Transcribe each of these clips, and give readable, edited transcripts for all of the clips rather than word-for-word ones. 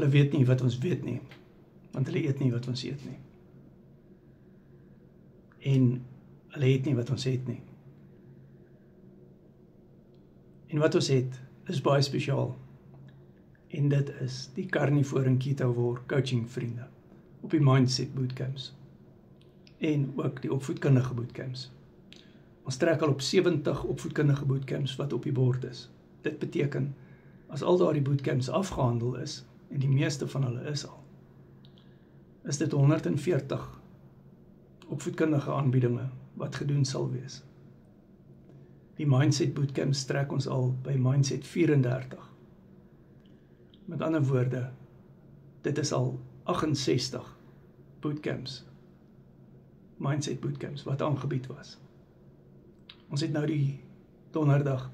Hulle weet nie wat ons weet nie, want hulle eet nie wat ons eet nie. En hulle het nie wat ons het nie. En wat ons het, is baie spesiaal. En dit is die Carnivore en Ketowar coaching vriende, op die Mindset Bootcamps, en ook die opvoedkundige bootcamps. Ons trek al op 70 opvoedkundige bootcamps wat op die bord is. Dit beteken, as al daardie bootcamps afgehandel is, en die meeste van hulle is al, is dit 140 opvoedkundige aanbiedinge wat gedoen sal wees. Die Mindset Bootcamps trek ons al by Mindset 34. Met ander woorde, dit is al 68 bootcamps, Mindset Bootcamps, wat aangebied was. Ons het nou die donderdag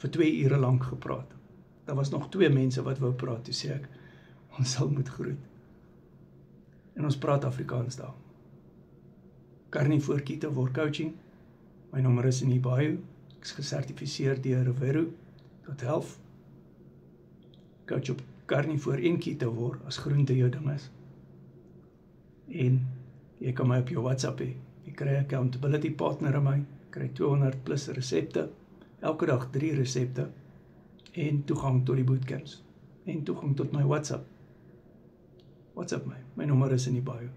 vir 2 ure lank gepraat. Daar was nog 2 mense wat wou praat, toe sê ek, ons sal moet groet. En ons praat Afrikaans daar. Carnivore Ketowar Coaching, my nommer is in die bio, ek is gesertifiseer deur Rivero.health, coach op Carnivore en Ketowar, as groente jou ding is. En jy kan my op jou WhatsApp hê, jy kry accountability partner aan my, kry 200 plus resepte, elke dag 3 resepte, en toegang tot die bootcamps, en toegang tot my WhatsApp. WhatsApp my nommer is in die bio.